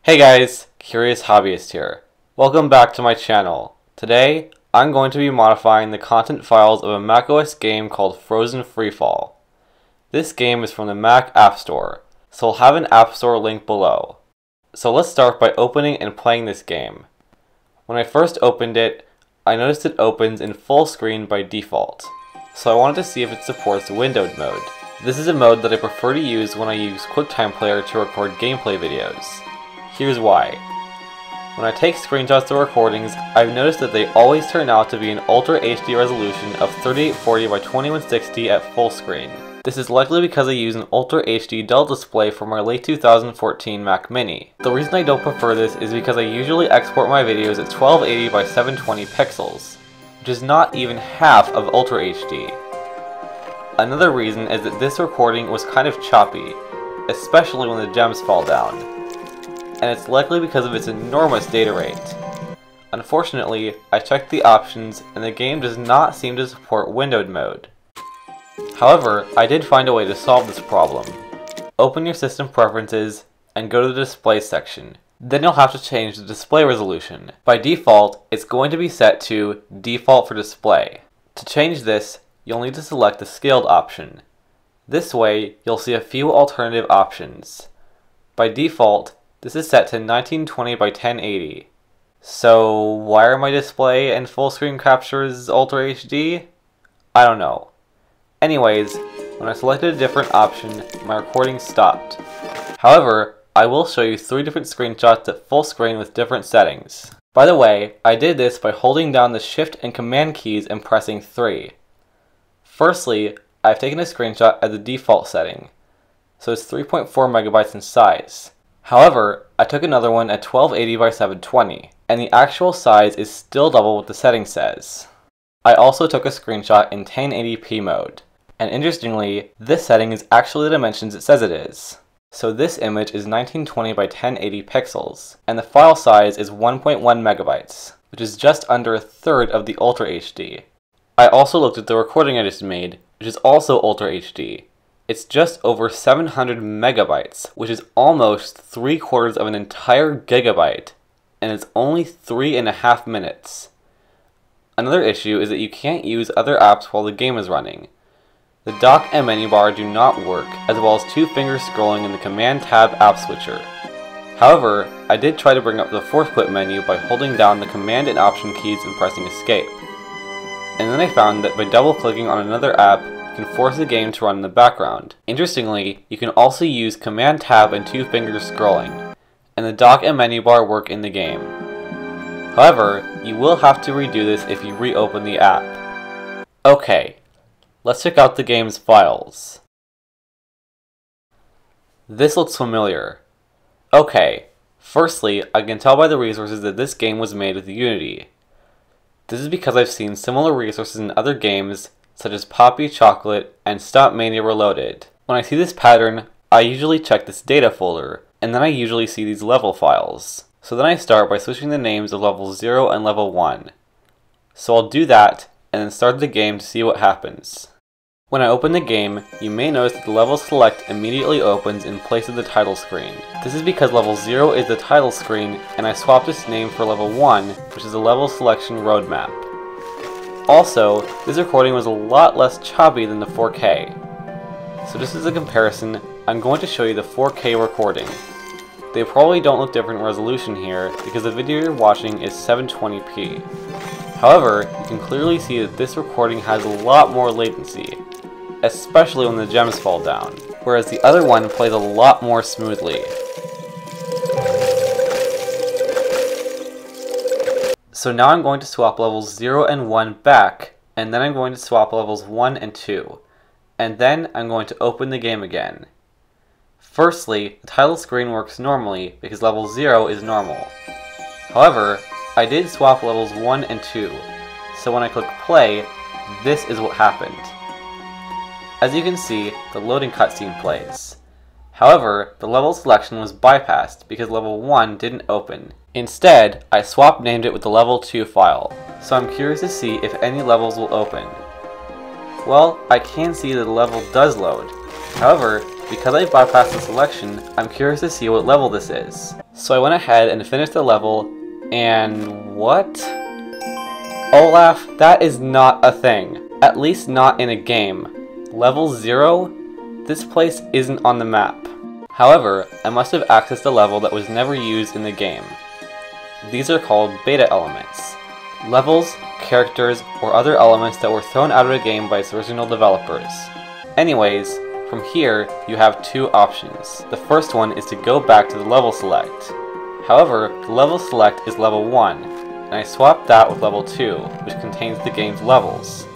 Hey guys, Curious Hobbyist here. Welcome back to my channel. Today, I'm going to be modifying the content files of a macOS game called Frozen Freefall. This game is from the Mac App Store, so I'll have an App Store link below. So let's start by opening and playing this game. When I first opened it, I noticed it opens in full screen by default, so I wanted to see if it supports windowed mode. This is a mode that I prefer to use when I use QuickTime Player to record gameplay videos. Here's why. When I take screenshots or recordings, I've noticed that they always turn out to be an Ultra HD resolution of 3840 by 2160 at full screen. This is likely because I use an Ultra HD Dell display for my late 2014 Mac Mini. The reason I don't prefer this is because I usually export my videos at 1280 by 720 pixels, which is not even half of Ultra HD. Another reason is that this recording was kind of choppy, especially when the gems fall down. And it's likely because of its enormous data rate. Unfortunately, I checked the options and the game does not seem to support windowed mode. However, I did find a way to solve this problem. Open your system preferences and go to the display section. Then you'll have to change the display resolution. By default, it's going to be set to default for display. To change this, you'll need to select the scaled option. This way, you'll see a few alternative options. By default, this is set to 1920 by 1080. So why are my display and full screen captures Ultra HD? I don't know. Anyways, when I selected a different option, my recording stopped. However, I will show you 3 different screenshots at full screen with different settings. By the way, I did this by holding down the Shift and Command keys and pressing 3. Firstly, I've taken a screenshot at the default setting, so it's 3.4 megabytes in size. However, I took another one at 1280 by 720, and the actual size is still double what the setting says. I also took a screenshot in 1080p mode, and interestingly, this setting is actually the dimensions it says it is. So this image is 1920 by 1080 pixels, and the file size is 1.1 megabytes, which is just under a third of the Ultra HD. I also looked at the recording I just made, which is also Ultra HD. It's just over 700 megabytes, which is almost 3/4 of an entire gigabyte, and it's only 3.5 minutes. Another issue is that you can't use other apps while the game is running. The dock and menu bar do not work, as well as 2-finger scrolling in the Command Tab app switcher. However, I did try to bring up the 4th quit menu by holding down the Command and Option keys and pressing Escape. And then I found that by double-clicking on another app, can force the game to run in the background. Interestingly, you can also use Command Tab and 2-finger scrolling, and the dock and menu bar work in the game. However, you will have to redo this if you reopen the app. Okay, let's check out the game's files. This looks familiar. Okay, firstly, I can tell by the resources that this game was made with Unity. This is because I've seen similar resources in other games such as Poppy Chocolate and Stop Mania Reloaded. When I see this pattern, I usually check this data folder, and then I usually see these level files. So then I start by switching the names of level 0 and level 1. So I'll do that, and then start the game to see what happens. When I open the game, you may notice that the level select immediately opens in place of the title screen. This is because level 0 is the title screen, and I swapped its name for level 1, which is the level selection roadmap. Also, this recording was a lot less choppy than the 4K. So just as a comparison, I'm going to show you the 4K recording. They probably don't look different in resolution here because the video you're watching is 720p. However, you can clearly see that this recording has a lot more latency, especially when the gems fall down, whereas the other one plays a lot more smoothly. So now I'm going to swap levels 0 and 1 back, and then I'm going to swap levels 1 and 2, and then I'm going to open the game again. Firstly, the title screen works normally because level 0 is normal. However, I did swap levels 1 and 2, so when I click play, this is what happened. As you can see, the loading cutscene plays. However, the level selection was bypassed because level 1 didn't open. Instead, I swap named it with the level 2 file, so I'm curious to see if any levels will open. Well, I can see that the level does load. However, because I bypassed the selection, I'm curious to see what level this is. So I went ahead and finished the level, and what? Olaf, that is not a thing. At least not in a game. Level 0? This place isn't on the map. However, I must have accessed a level that was never used in the game. These are called beta elements. Levels, characters, or other elements that were thrown out of a game by its original developers. Anyways, from here, you have two options. The first one is to go back to the level select. However, the level select is level 1, and I swapped that with level 2, which contains the game's levels.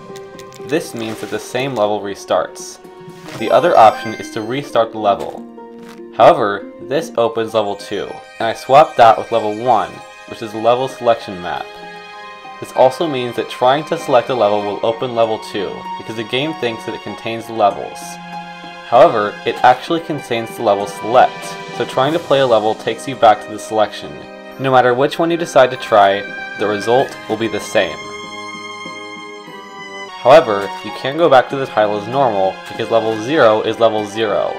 This means that the same level restarts. The other option is to restart the level. However, this opens level 2, and I swapped that with level 1, which is the level selection map. This also means that trying to select a level will open level 2, because the game thinks that it contains the levels. However, it actually contains the level select, so trying to play a level takes you back to the selection. No matter which one you decide to try, the result will be the same. However, you can't go back to the title as normal, because level 0 is level 0.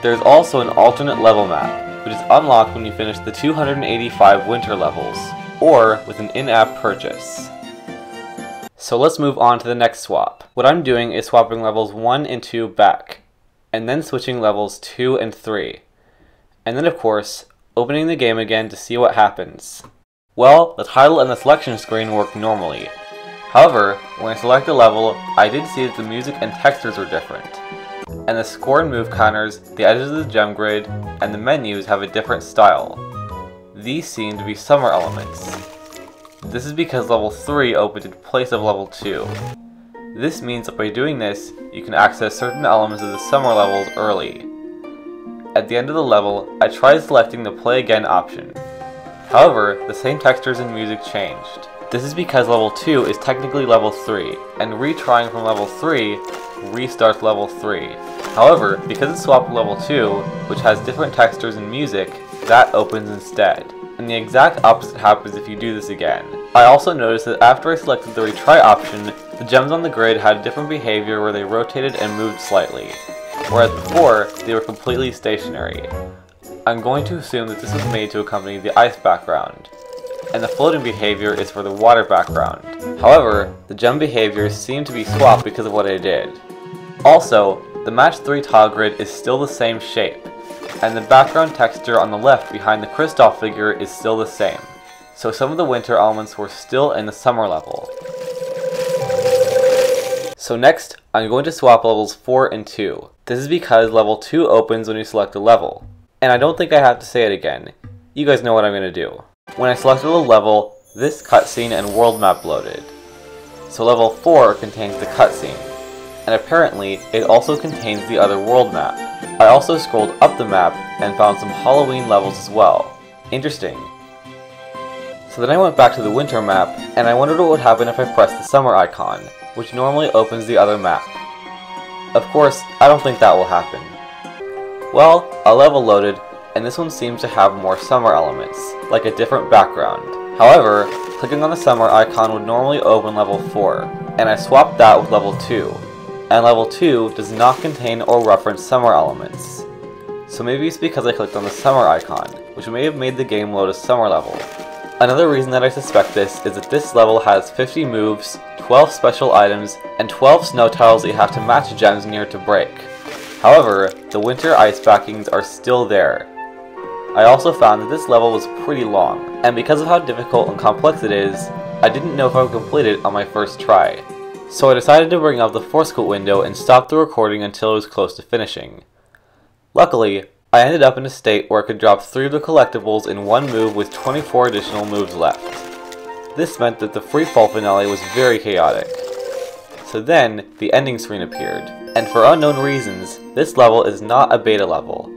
There's also an alternate level map, which is unlocked when you finish the 285 winter levels, or with an in-app purchase. So let's move on to the next swap. What I'm doing is swapping levels 1 and 2 back, and then switching levels 2 and 3. And then of course, opening the game again to see what happens. Well, the title and the selection screen work normally. However, when I select a level, I did see that the music and textures were different. And the score and move counters, the edges of the gem grid, and the menus have a different style. These seem to be summer elements. This is because level 3 opened in place of level 2. This means that by doing this, you can access certain elements of the summer levels early. At the end of the level, I tried selecting the play again option. However, the same textures and music changed. This is because level 2 is technically level 3, and retrying from level 3 restarts level 3. However, because it's swapped with level 2, which has different textures and music, that opens instead. And the exact opposite happens if you do this again. I also noticed that after I selected the retry option, the gems on the grid had a different behavior where they rotated and moved slightly, whereas before, they were completely stationary. I'm going to assume that this was made to accompany the ice background, and the floating behavior is for the water background. However, the gem behaviors seem to be swapped because of what I did. Also, the match 3 tile grid is still the same shape, and the background texture on the left behind the Kristoff figure is still the same. So some of the winter elements were still in the summer level. So next, I'm going to swap levels 4 and 2. This is because level 2 opens when you select a level. And I don't think I have to say it again. You guys know what I'm going to do. When I selected a level, this cutscene and world map loaded. So level 4 contains the cutscene. And apparently, it also contains the other world map. I also scrolled up the map and found some Halloween levels as well. Interesting. So then I went back to the winter map, and I wondered what would happen if I pressed the summer icon, which normally opens the other map. Of course, I don't think that will happen. Well, a level loaded, and this one seems to have more summer elements, like a different background. However, clicking on the summer icon would normally open level 4, and I swapped that with level 2. And level 2 does not contain or reference summer elements. So maybe it's because I clicked on the summer icon, which may have made the game load a summer level. Another reason that I suspect this is that this level has 50 moves, 12 special items, and 12 snow tiles that you have to match gems near to break. However, the winter ice backings are still there. I also found that this level was pretty long, and because of how difficult and complex it is, I didn't know if I would complete it on my first try. So I decided to bring up the force quit window and stop the recording until it was close to finishing. Luckily, I ended up in a state where I could drop 3 of the collectibles in one move with 24 additional moves left. This meant that the free fall finale was very chaotic. So then, the ending screen appeared, and for unknown reasons, this level is not a beta level.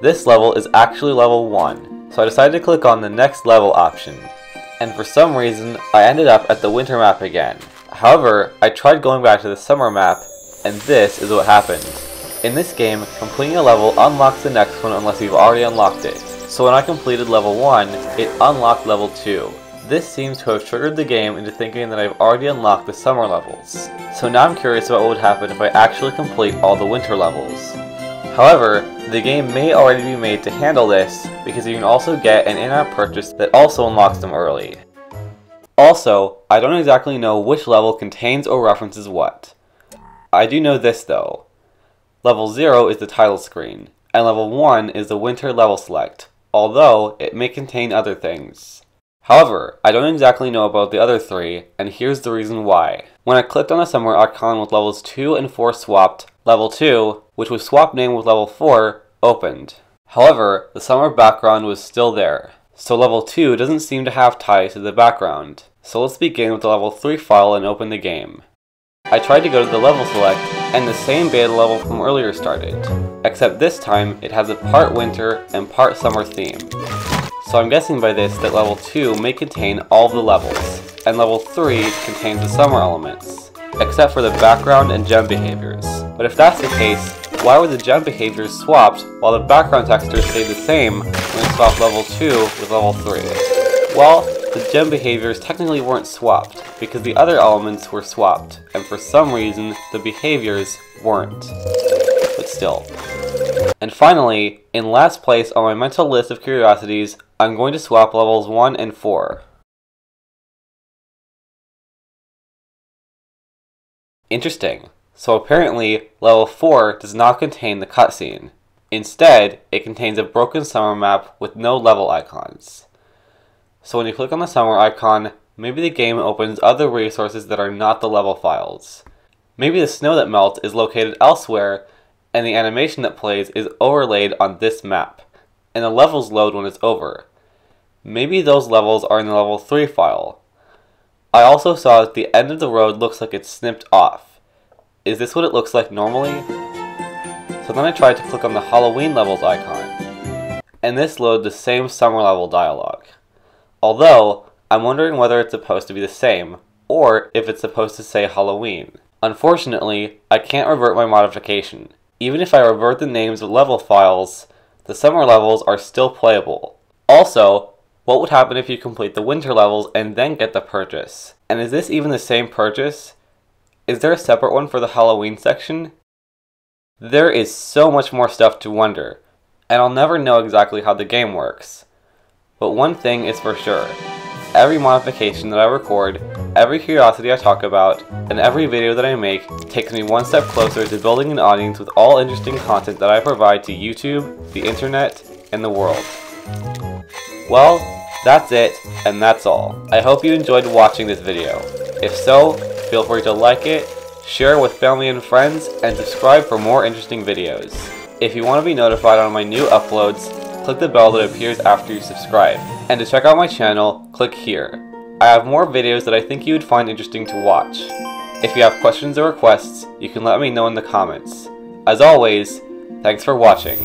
This level is actually level 1, so I decided to click on the next level option, and for some reason, I ended up at the winter map again. However, I tried going back to the summer map, and this is what happened. In this game, completing a level unlocks the next one unless you've already unlocked it. So when I completed level 1, it unlocked level 2. This seems to have triggered the game into thinking that I've already unlocked the summer levels. So now I'm curious about what would happen if I actually complete all the winter levels. However, the game may already be made to handle this because you can also get an in-app purchase that also unlocks them early. Also, I don't exactly know which level contains or references what. I do know this though. Level 0 is the title screen, and level 1 is the winter level select, although it may contain other things. However, I don't exactly know about the other 3, and here's the reason why. When I clicked on a summer icon with levels 2 and 4 swapped, level 2, which was swap name with level 4, opened. However, the summer background was still there, so level 2 doesn't seem to have ties to the background. So let's begin with the level 3 file and open the game. I tried to go to the level select, and the same beta level from earlier started, except this time it has a part winter and part summer theme. So I'm guessing by this that level 2 may contain all of the levels, and level 3 contains the summer elements, except for the background and gem behaviors. But if that's the case, why were the gem behaviors swapped while the background textures stayed the same when we swapped level 2 with level 3? Well, the gem behaviors technically weren't swapped, because the other elements were swapped, and for some reason, the behaviors weren't. But still. And finally, in last place on my mental list of curiosities, I'm going to swap levels 1 and 4. Interesting. So apparently, level 4 does not contain the cutscene. Instead, it contains a broken summer map with no level icons. So when you click on the summer icon, maybe the game opens other resources that are not the level files. Maybe the snow that melts is located elsewhere, and the animation that plays is overlaid on this map, and the levels load when it's over. Maybe those levels are in the level 3 file. I also saw that the end of the road looks like it's snipped off. Is this what it looks like normally? So then I tried to click on the Halloween levels icon, and this loaded the same summer level dialogue. Although, I'm wondering whether it's supposed to be the same, or if it's supposed to say Halloween. Unfortunately, I can't revert my modification. Even if I revert the names of level files, the summer levels are still playable. Also, what would happen if you complete the winter levels and then get the purchase? And is this even the same purchase? Is there a separate one for the Halloween section? There is so much more stuff to wonder, and I'll never know exactly how the game works. But one thing is for sure, every modification that I record, every curiosity I talk about, and every video that I make takes me one step closer to building an audience with all interesting content that I provide to YouTube, the internet, and the world. Well, that's it, and that's all. I hope you enjoyed watching this video. If so, feel free to like it, share it with family and friends, and subscribe for more interesting videos. If you want to be notified on my new uploads, click the bell that appears after you subscribe. And to check out my channel, click here. I have more videos that I think you would find interesting to watch. If you have questions or requests, you can let me know in the comments. As always, thanks for watching.